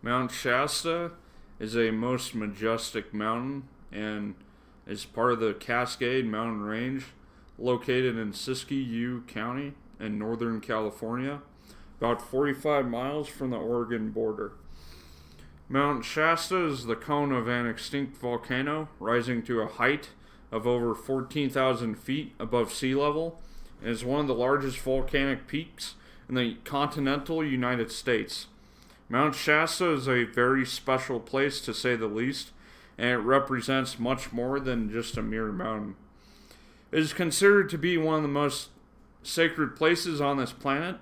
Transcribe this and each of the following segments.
Mount Shasta is a most majestic mountain and is part of the Cascade Mountain Range located in Siskiyou County in Northern California, about 45 miles from the Oregon border. Mount Shasta is the cone of an extinct volcano rising to a height of over 14,000 feet above sea level and is one of the largest volcanic peaks in the continental United States. Mount Shasta is a very special place to say the least, and it represents much more than just a mere mountain. It is considered to be one of the most sacred places on this planet,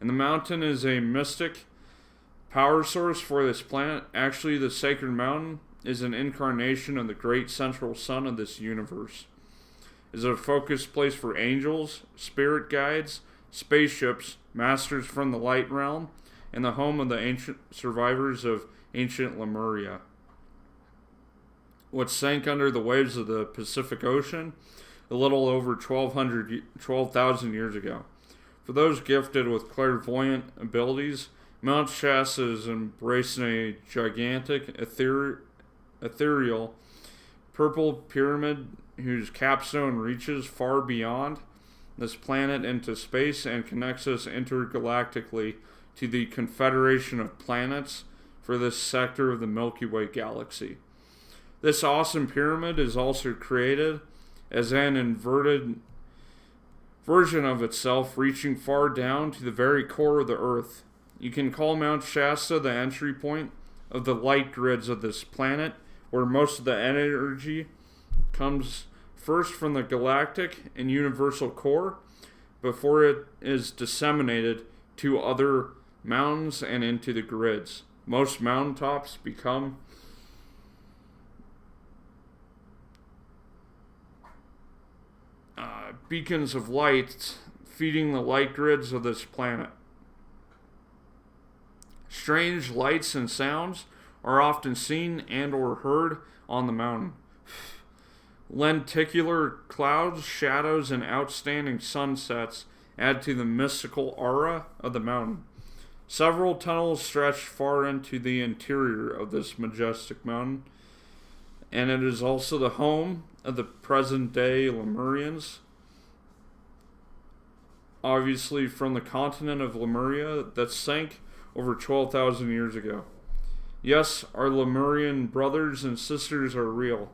and the mountain is a mystic power source for this planet. Actually, the sacred mountain is an incarnation of the great central sun of this universe. It is a focus place for angels, spirit guides, spaceships, masters from the light realm, and the home of the ancient survivors of ancient Lemuria, which sank under the waves of the Pacific Ocean a little over 12,000 years ago. For those gifted with clairvoyant abilities, Mount Shasta is embracing a gigantic, ethereal, purple pyramid whose capstone reaches far beyond this planet into space and connects us intergalactically to the confederation of planets for this sector of the Milky Way galaxy. This awesome pyramid is also created as an inverted version of itself, reaching far down to the very core of the Earth. You can call Mount Shasta the entry point of the light grids of this planet, where most of the energy comes first from the galactic and universal core before it is disseminated to other mountains and into the grids. Most mountaintops become beacons of light, feeding the light grids of this planet. Strange lights and sounds are often seen and or heard on the mountain. Lenticular clouds, shadows, and outstanding sunsets add to the mystical aura of the mountain. Several tunnels stretch far into the interior of this majestic mountain, and it is also the home of the present-day Lemurians, obviously from the continent of Lemuria that sank over 12,000 years ago. Yes, our Lemurian brothers and sisters are real.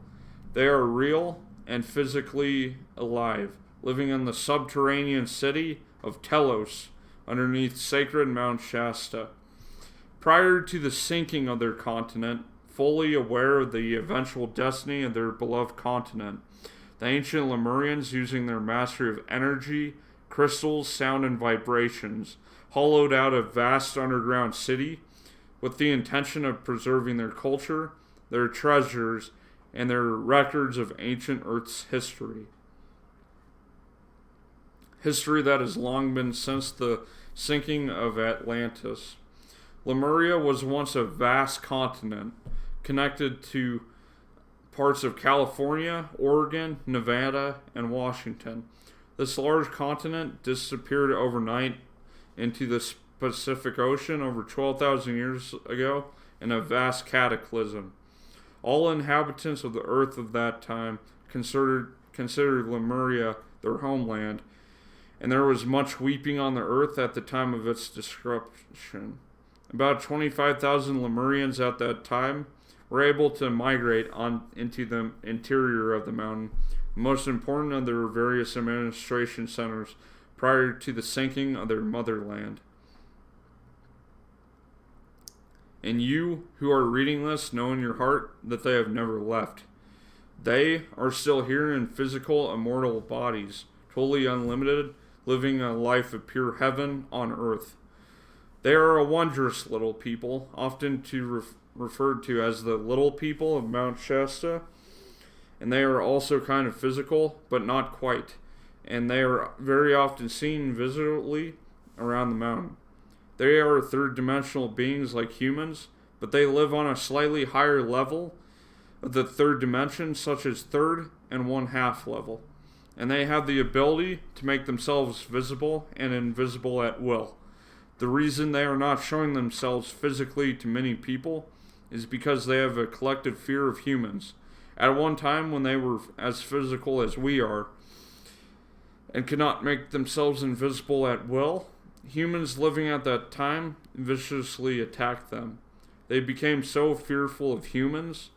They are real and physically alive, living in the subterranean city of Telos, underneath sacred Mount Shasta. Prior to the sinking of their continent, fully aware of the eventual destiny of their beloved continent, the ancient Lemurians, using their mastery of energy, crystals, sound, and vibrations, hollowed out a vast underground city with the intention of preserving their culture, their treasures, and their records of ancient Earth's history. History that has long been since the sinking of Atlantis. Lemuria was once a vast continent connected to parts of California, Oregon, Nevada, and Washington. This large continent disappeared overnight into the Pacific Ocean over 12,000 years ago in a vast cataclysm. All inhabitants of the earth of that time considered Lemuria their homeland, and there was much weeping on the earth at the time of its destruction. About 25,000 Lemurians at that time were able to migrate on into the interior of the mountain, most important of their various administration centers prior to the sinking of their motherland. And you who are reading this know in your heart that they have never left. They are still here in physical, immortal bodies, totally unlimited, living a life of pure heaven on earth. They are a wondrous little people, often referred to as the little people of Mount Shasta, and they are also kind of physical, but not quite, and they are very often seen visibly around the mountain. They are third-dimensional beings like humans, but they live on a slightly higher level of the third dimension, such as third and one-half level, and they have the ability to make themselves visible and invisible at will. The reason they are not showing themselves physically to many people is because they have a collective fear of humans. At one time, when they were as physical as we are and could not make themselves invisible at will, humans living at that time viciously attacked them. They became so fearful of humans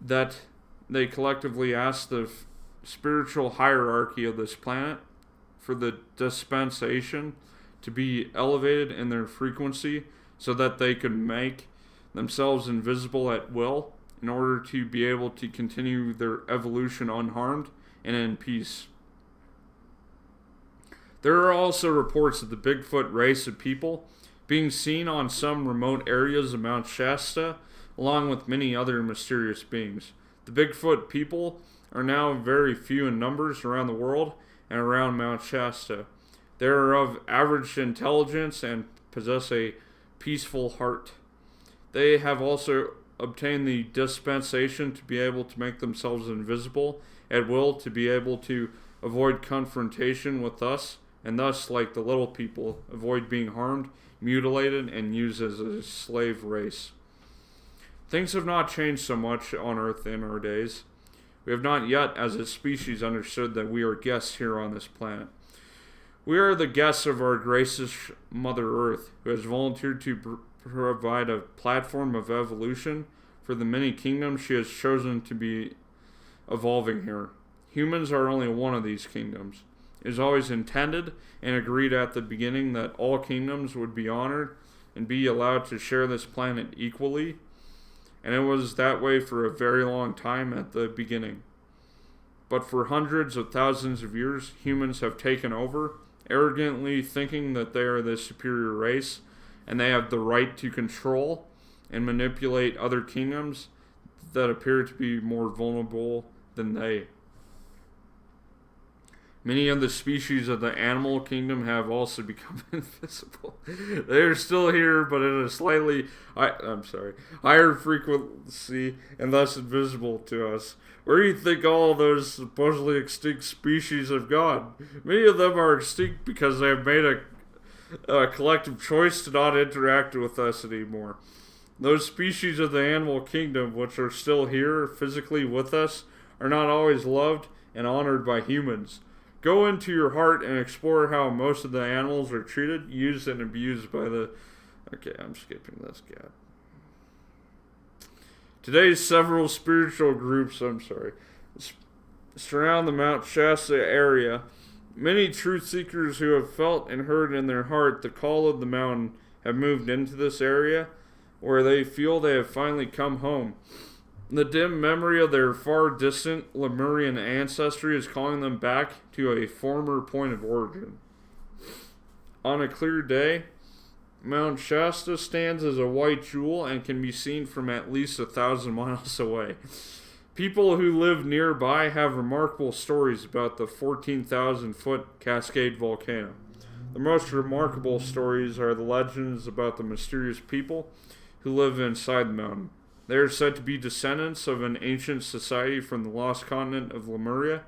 that they collectively asked the spiritual hierarchy of this planet for the dispensation to be elevated in their frequency so that they could make themselves invisible at will in order to be able to continue their evolution unharmed and in peace. There are also reports of the Bigfoot race of people being seen on some remote areas of Mount Shasta, along with many other mysterious beings. The Bigfoot people are now very few in numbers around the world and around Mount Shasta. They are of average intelligence and possess a peaceful heart. They have also obtained the dispensation to be able to make themselves invisible at will, to be able to avoid confrontation with us, and thus, like the little people, avoid being harmed, mutilated, and used as a slave race. Things have not changed so much on Earth in our days. We have not yet, as a species, understood that we are guests here on this planet. We are the guests of our gracious Mother Earth, who has volunteered to provide a platform of evolution for the many kingdoms she has chosen to be evolving here. Humans are only one of these kingdoms. It is always intended and agreed at the beginning that all kingdoms would be honored and be allowed to share this planet equally, and it was that way for a very long time at the beginning. But for hundreds of thousands of years, humans have taken over, arrogantly thinking that they are the superior race, and they have the right to control and manipulate other kingdoms that appear to be more vulnerable than they. Many of the species of the animal kingdom have also become invisible. They are still here, but at a slightly higher frequency and thus invisible to us. Where do you think all those supposedly extinct species have gone? Many of them are extinct because they have made a collective choice to not interact with us anymore. Those species of the animal kingdom which are still here physically with us are not always loved and honored by humans. Go into your heart and explore how most of the animals are treated, used, and abused by the... Okay, I'm skipping this guy. Today's several spiritual groups, surround the Mount Shasta area. Many truth seekers who have felt and heard in their heart the call of the mountain have moved into this area where they feel they have finally come home. The dim memory of their far distant Lemurian ancestry is calling them back to a former point of origin. On a clear day, Mount Shasta stands as a white jewel and can be seen from at least 1,000 miles away. People who live nearby have remarkable stories about the 14,000-foot Cascade volcano. The most remarkable stories are the legends about the mysterious people who live inside the mountain. They are said to be descendants of an ancient society from the lost continent of Lemuria,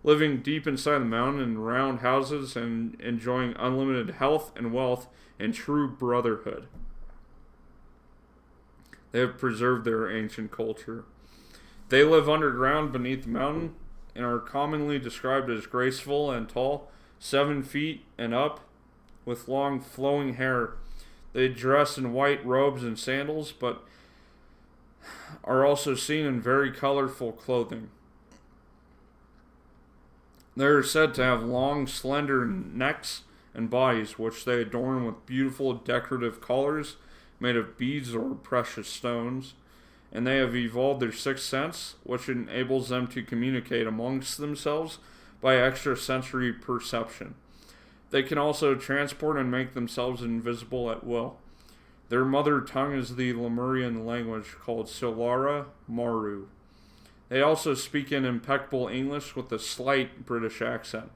living deep inside the mountain in round houses and enjoying unlimited health and wealth and true brotherhood. They have preserved their ancient culture. They live underground beneath the mountain and are commonly described as graceful and tall, 7 feet and up, with long flowing hair. They dress in white robes and sandals, but are also seen in very colorful clothing. They are said to have long, slender necks and bodies, which they adorn with beautiful decorative collars made of beads or precious stones, and they have evolved their sixth sense, which enables them to communicate amongst themselves by extrasensory perception. They can also transport and make themselves invisible at will. Their mother tongue is the Lemurian language called Solara Maru. They also speak in impeccable English with a slight British accent.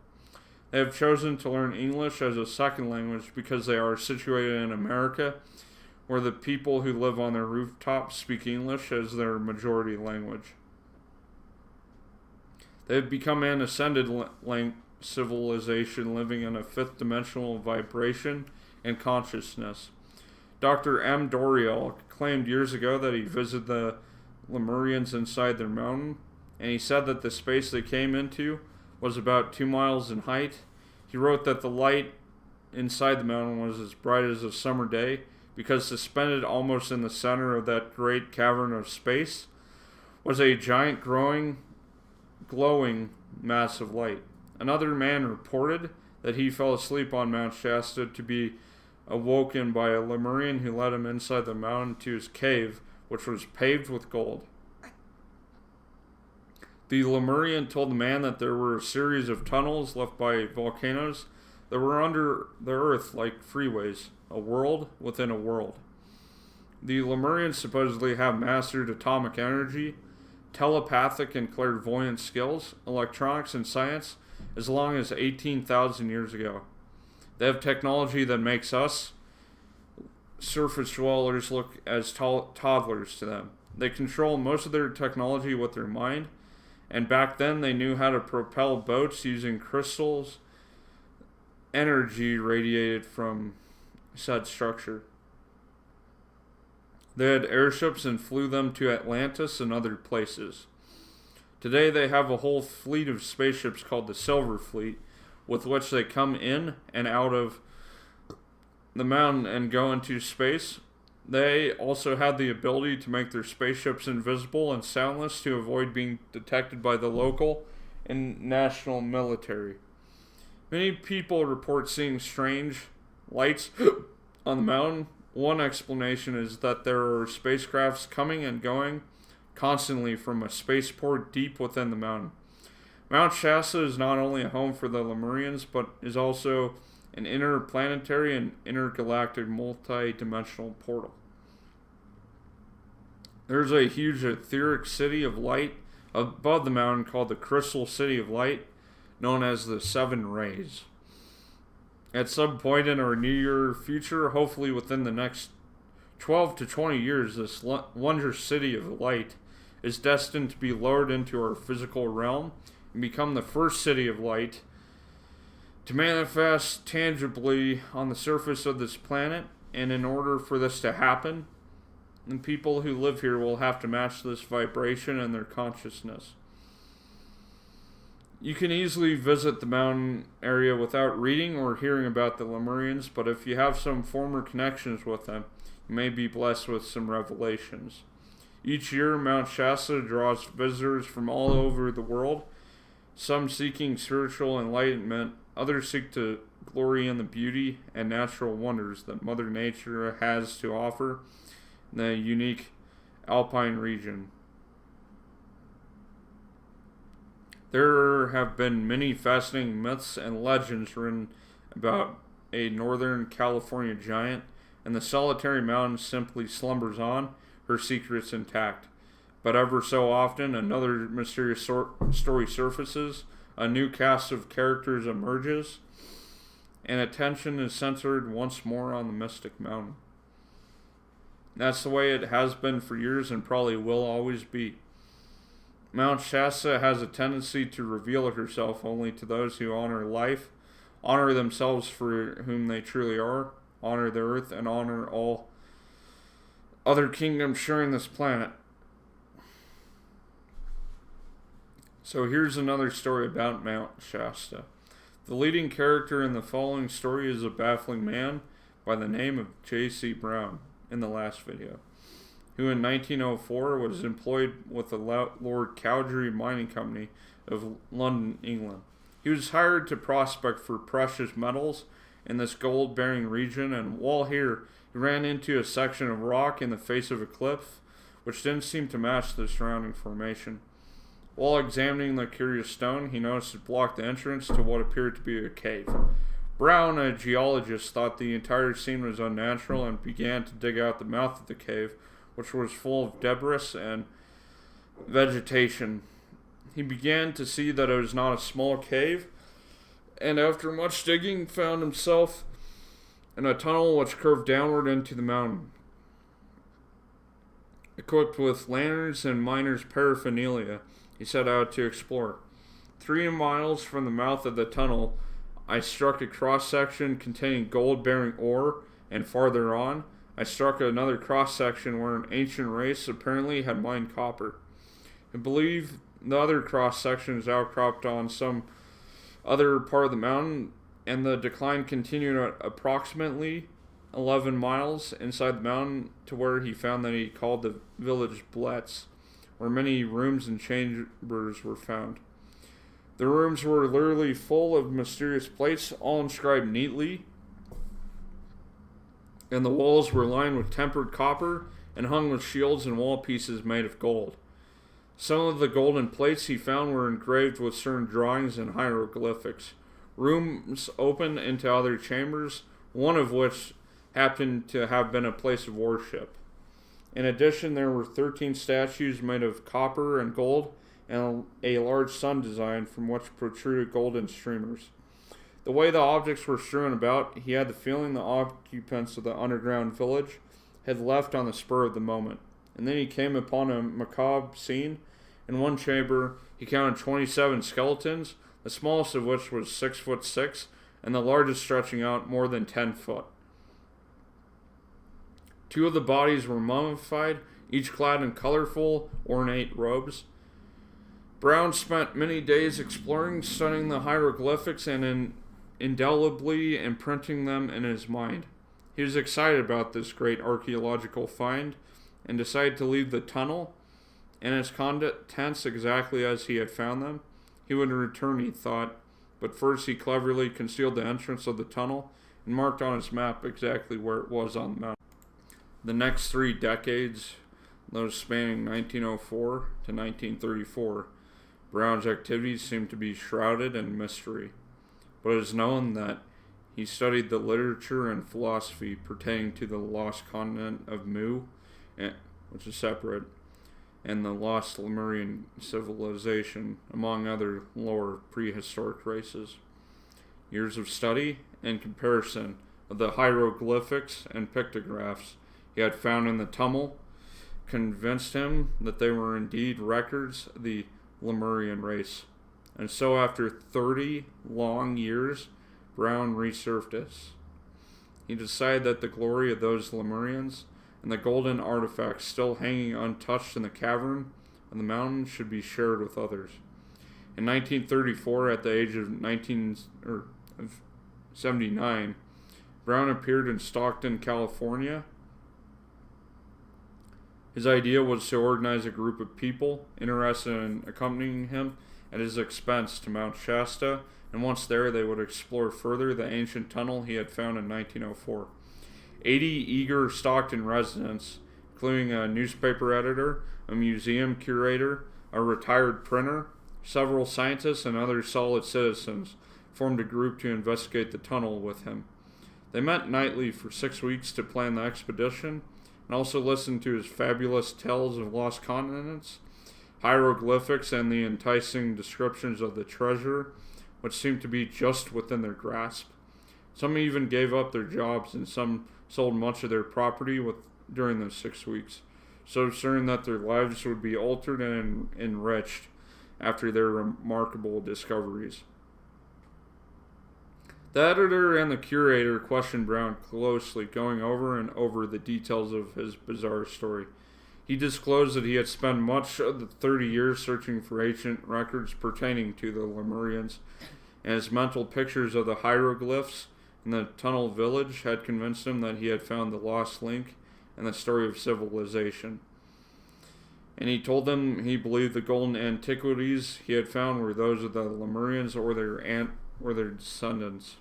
They have chosen to learn English as a second language because they are situated in America, where the people who live on their rooftops speak English as their majority language. They have become an ascended civilization living in a fifth dimensional vibration and consciousness. Dr. M. Doriel claimed years ago that he visited the Lemurians inside their mountain, and he said that the space they came into was about 2 miles in height. He wrote that the light inside the mountain was as bright as a summer day because suspended almost in the center of that great cavern of space was a giant glowing mass of light. Another man reported that he fell asleep on Mount Shasta to be awoken by a Lemurian who led him inside the mountain to his cave, which was paved with gold. The Lemurian told the man that there were a series of tunnels left by volcanoes that were under the earth like freeways, a world within a world. The Lemurians supposedly have mastered atomic energy, telepathic and clairvoyant skills, electronics, and science as long as 18,000 years ago. They have technology that makes us, surface dwellers, look as toddlers to them. They control most of their technology with their mind, and back then they knew how to propel boats using crystals, energy radiated from said structure. They had airships and flew them to Atlantis and other places. Today they have a whole fleet of spaceships called the Silver Fleet, with which they come in and out of the mountain and go into space. They also had the ability to make their spaceships invisible and soundless to avoid being detected by the local and national military. Many people report seeing strange lights on the mountain. One explanation is that there are spacecrafts coming and going constantly from a spaceport deep within the mountain. Mount Shasta is not only a home for the Lemurians, but is also an interplanetary and intergalactic multi-dimensional portal. There's a huge etheric city of light above the mountain called the Crystal City of Light, known as the Seven Rays. At some point in our near future, hopefully within the next 12 to 20 years, this wondrous city of light is destined to be lowered into our physical realm and become the first city of light to manifest tangibly on the surface of this planet. And in order for this to happen, the people who live here will have to match this vibration in their consciousness. You can easily visit the mountain area without reading or hearing about the Lemurians, but if you have some former connections with them, you may be blessed with some revelations. Each year, Mount Shasta draws visitors from all over the world, some seeking spiritual enlightenment, others seek to glory in the beauty and natural wonders that Mother Nature has to offer in the unique alpine region. There have been many fascinating myths and legends written about a Northern California giant, and the solitary mountain simply slumbers on, her secrets intact. But ever so often, another mysterious story surfaces, a new cast of characters emerges, and attention is centered once more on the mystic mountain. That's the way it has been for years and probably will always be. Mount Shasta has a tendency to reveal herself only to those who honor life, honor themselves for whom they truly are, honor the earth, and honor all other kingdoms sharing this planet. So here's another story about Mount Shasta. The leading character in the following story is a baffling man by the name of J.C. Brown in the last video, who in 1904 was employed with the Lord Cowdrey Mining Company of London, England. He was hired to prospect for precious metals in this gold-bearing region, and while here, he ran into a section of rock in the face of a cliff, which didn't seem to match the surrounding formation. While examining the curious stone, he noticed it blocked the entrance to what appeared to be a cave. Brown, a geologist, thought the entire scene was unnatural and began to dig out the mouth of the cave, which was full of debris and vegetation. He began to see that it was not a small cave, and after much digging, found himself in a tunnel which curved downward into the mountain. Equipped with lanterns and miners' paraphernalia, he set out to explore. 3 miles from the mouth of the tunnel, I struck a cross section containing gold bearing ore, and farther on, I struck another cross section where an ancient race apparently had mined copper. I believe the other cross section is outcropped on some other part of the mountain, and the decline continued at approximately 11 miles inside the mountain to where he found that he called the village Bletz, where many rooms and chambers were found. The rooms were literally full of mysterious plates, all inscribed neatly, and the walls were lined with tempered copper and hung with shields and wall pieces made of gold. Some of the golden plates he found were engraved with certain drawings and hieroglyphics. Rooms opened into other chambers, one of which happened to have been a place of worship. In addition, there were 13 statues made of copper and gold, and a large sun design from which protruded golden streamers. The way the objects were strewn about, he had the feeling the occupants of the underground village had left on the spur of the moment. And then he came upon a macabre scene. In one chamber, he counted 27 skeletons, the smallest of which was 6'6", and the largest stretching out more than 10 foot. 2 of the bodies were mummified, each clad in colorful, ornate robes. Brown spent many days exploring, studying the hieroglyphics, and indelibly imprinting them in his mind. He was excited about this great archaeological find and decided to leave the tunnel and its contents exactly as he had found them. He would return, he thought, but first he cleverly concealed the entrance of the tunnel and marked on his map exactly where it was on the mountain. The next 3 decades, those spanning 1904 to 1934, Brown's activities seemed to be shrouded in mystery, but it is known that he studied the literature and philosophy pertaining to the lost continent of Mu, which is separate, and the lost Lemurian civilization, among other lower prehistoric races. Years of study and comparison of the hieroglyphics and pictographs he had found in the tumble convinced him that they were indeed records of the Lemurian race. And so after 30 long years, Brown resurfaced. He decided that the glory of those Lemurians and the golden artifacts still hanging untouched in the cavern of the mountain should be shared with others. In 1934, at the age of 79, Brown appeared in Stockton, California. His idea was to organize a group of people interested in accompanying him at his expense to Mount Shasta, and once there they would explore further the ancient tunnel he had found in 1904. 80 eager Stockton residents, including a newspaper editor, a museum curator, a retired printer, several scientists, and other solid citizens, formed a group to investigate the tunnel with him. They met nightly for 6 weeks to plan the expedition, and also listened to his fabulous tales of lost continents, hieroglyphics, and the enticing descriptions of the treasure, which seemed to be just within their grasp. Some even gave up their jobs, and some sold much of their property during those 6 weeks, so certain that their lives would be altered and enriched after their remarkable discoveries. The editor and the curator questioned Brown closely, going over and over the details of his bizarre story. He disclosed that he had spent much of the 30 years searching for ancient records pertaining to the Lemurians, and his mental pictures of the hieroglyphs in the tunnel village had convinced him that he had found the lost link in the story of civilization. And he told them he believed the golden antiquities he had found were those of the Lemurians or their descendants.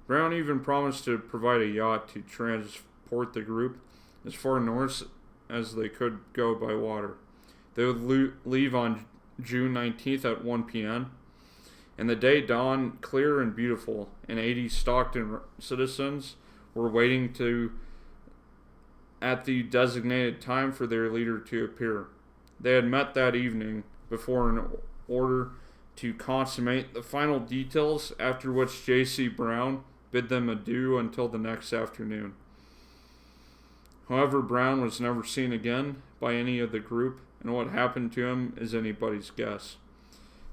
Brown even promised to provide a yacht to transport the group as far north as they could go by water. They would leave on June 19th at 1 p.m., and the day dawned clear and beautiful, and 80 Stockton citizens were waiting at the designated time for their leader to appear. They had met that evening before in order to consummate the final details, after which J.C. Brown bid them adieu until the next afternoon. However, Brown was never seen again by any of the group, and what happened to him is anybody's guess.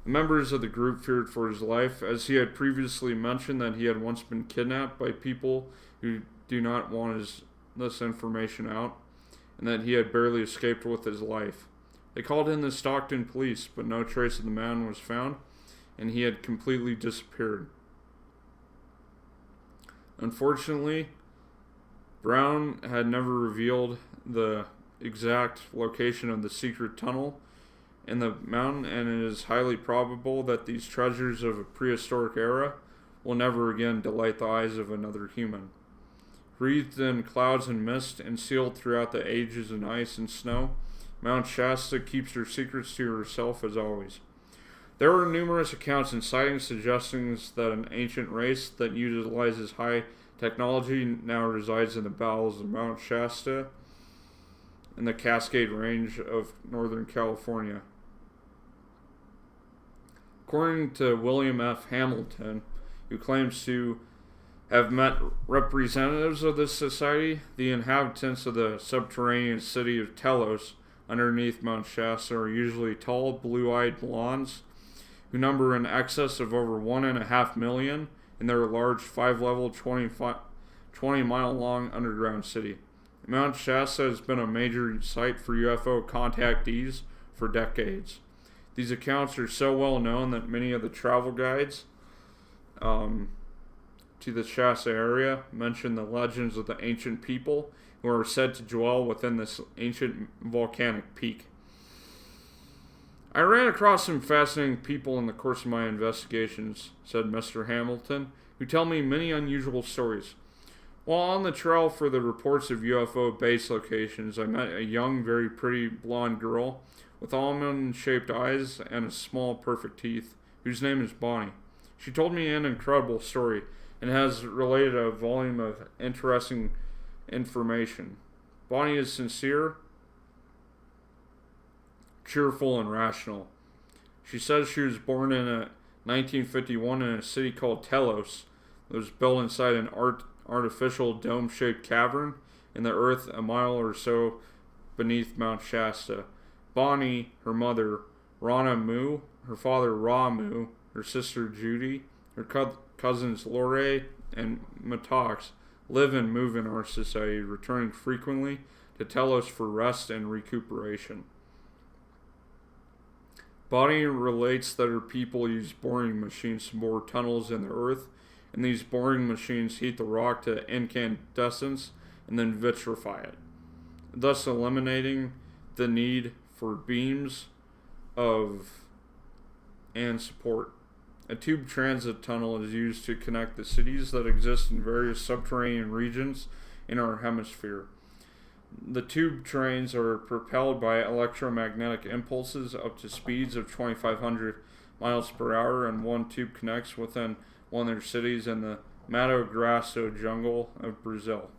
The members of the group feared for his life, as he had previously mentioned that he had once been kidnapped by people who do not want this information out, and that he had barely escaped with his life. They called in the Stockton police, but no trace of the man was found, and he had completely disappeared. Unfortunately, Brown had never revealed the exact location of the secret tunnel in the mountain, and it is highly probable that these treasures of a prehistoric era will never again delight the eyes of another human. Wreathed in clouds and mist and sealed throughout the ages in ice and snow, Mount Shasta keeps her secrets to herself as always. There are numerous accounts and sightings suggesting that an ancient race that utilizes high technology now resides in the bowels of Mount Shasta in the Cascade Range of Northern California. According to William F. Hamilton, who claims to have met representatives of this society, the inhabitants of the subterranean city of Telos underneath Mount Shasta are usually tall, blue-eyed blondes who number in excess of over 1.5 million in their large 5-level, 20-mile-long underground city. Mount Shasta has been a major site for UFO contactees for decades. These accounts are so well known that many of the travel guides to the Shasta area mention the legends of the ancient people who are said to dwell within this ancient volcanic peak. I ran across some fascinating people in the course of my investigations, said Mr. Hamilton, who tell me many unusual stories. While on the trail for the reports of UFO base locations, I met a young, very pretty blonde girl with almond-shaped eyes and a small, perfect teeth, whose name is Bonnie. She told me an incredible story and has related a volume of interesting information. Bonnie is sincere, cheerful, and rational. She says she was born in 1951 in a city called Telos that was built inside an artificial dome-shaped cavern in the earth a mile or so beneath Mount Shasta. Bonnie, her mother, Rana Moo, her father, Ra Moo, her sister, Judy, her cousins, Lore and Matox, live and move in our society, returning frequently to Telos for rest and recuperation. Bonnie relates that her people use boring machines to bore tunnels in the earth, and these boring machines heat the rock to incandescence and then vitrify it, thus eliminating the need for beams and support. A tube transit tunnel is used to connect the cities that exist in various subterranean regions in our hemisphere. The tube trains are propelled by electromagnetic impulses up to speeds of 2,500 miles per hour, and one tube connects within one of their cities in the Mato Grosso jungle of Brazil.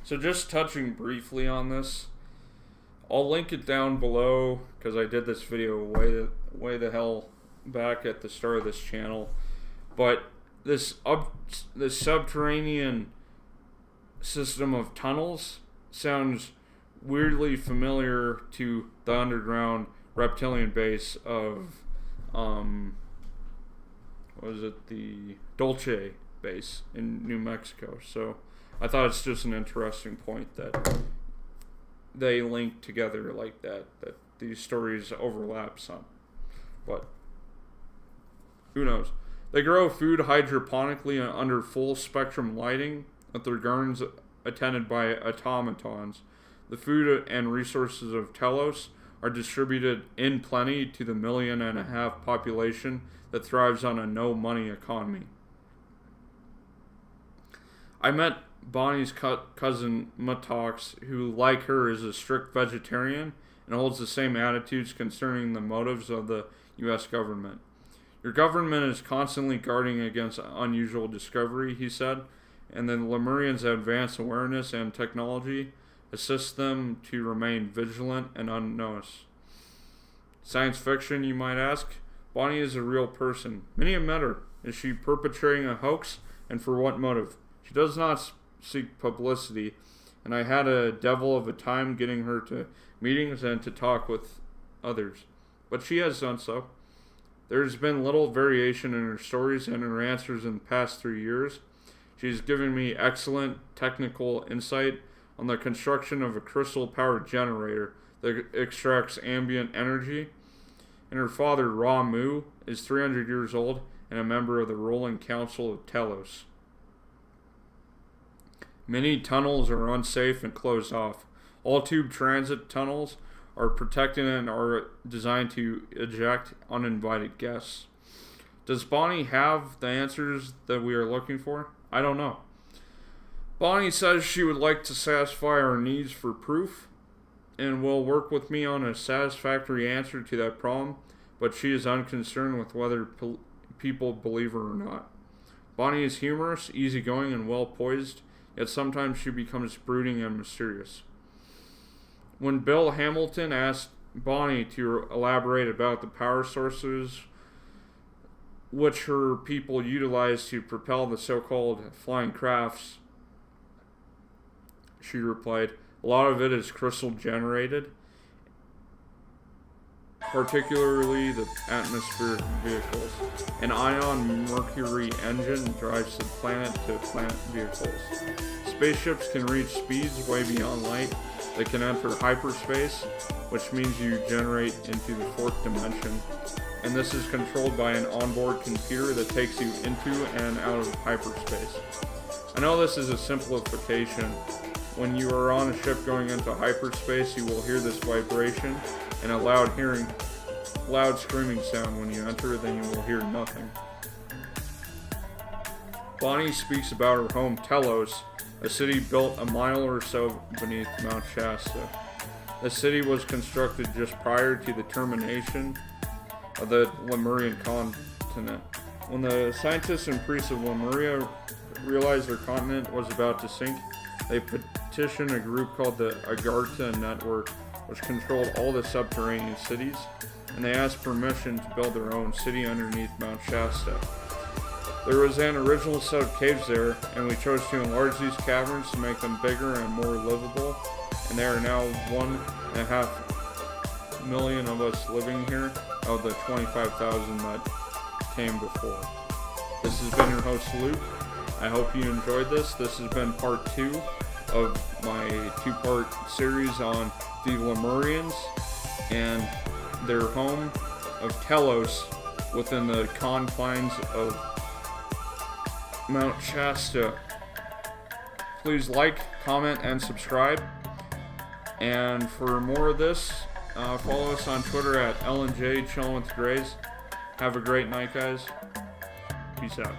So just touching briefly on this, I'll link it down below because I did this video way the hell back at the start of this channel. But this subterranean system of tunnels sounds weirdly familiar to the underground reptilian base of the Dulce base in New Mexico. So I thought it's just an interesting point that they link together like that these stories overlap some. But who knows? They grow food hydroponically under full spectrum lighting at their gardens attended by automatons. The food and resources of Telos are distributed in plenty to the 1.5 million population that thrives on a no-money economy. I met Bonnie's cousin Matox, who, like her, is a strict vegetarian and holds the same attitudes concerning the motives of the U.S. government. Your government is constantly guarding against unusual discovery, he said, and the Lemurians' advanced awareness and technology assist them to remain vigilant and unnoticed. Science fiction, you might ask? Bonnie is a real person. Many have met her. Is she perpetrating a hoax, and for what motive? She does not seek publicity, and I had a devil of a time getting her to meetings and to talk with others. but she has done so. There's been little variation in her stories and her answers in the past 3 years. She's given me excellent technical insight on the construction of a crystal-powered generator that extracts ambient energy. And her father, Ramu, is 300 years old and a member of the ruling council of Telos. Many tunnels are unsafe and closed off. All tube transit tunnels are protected and are designed to eject uninvited guests. Does Bonnie have the answers that we are looking for? I don't know. Bonnie says she would like to satisfy our needs for proof and will work with me on a satisfactory answer to that problem, but she is unconcerned with whether people believe her or not. Bonnie is humorous, easygoing, and well-poised, yet sometimes she becomes brooding and mysterious. When Bill Hamilton asked Bonnie to elaborate about the power sources which her people utilize to propel the so-called flying crafts, she replied, "A lot of it is crystal generated, particularly the atmospheric vehicles. An ion mercury engine drives the planet-to-planet vehicles. Spaceships can reach speeds way beyond light. They can enter hyperspace, which means you generate into the fourth dimension. And this is controlled by an onboard computer that takes you into and out of hyperspace. I know this is a simplification. When you are on a ship going into hyperspace, you will hear this vibration and a loud screaming sound. When you enter, then you will hear nothing." Bonnie speaks about her home, Telos, a city built a mile or so beneath Mount Shasta. The city was constructed just prior to the termination of the Lemurian continent. When the scientists and priests of Lemuria realized their continent was about to sink, they petitioned a group called the Agartha Network, which controlled all the subterranean cities, and they asked permission to build their own city underneath Mount Shasta. There was an original set of caves there, and we chose to enlarge these caverns to make them bigger and more livable, and there are now 1.5 million of us living here, of the 25,000 that came before. This has been your host, Luke. I hope you enjoyed this. This has been part 2 of my 2-part series on the Lemurians and their home of Telos within the confines of Mount Shasta. Please like, comment, and subscribe. And for more of this, follow us on Twitter at LNJ Chillin' with Grays. Have a great night, guys. Peace out.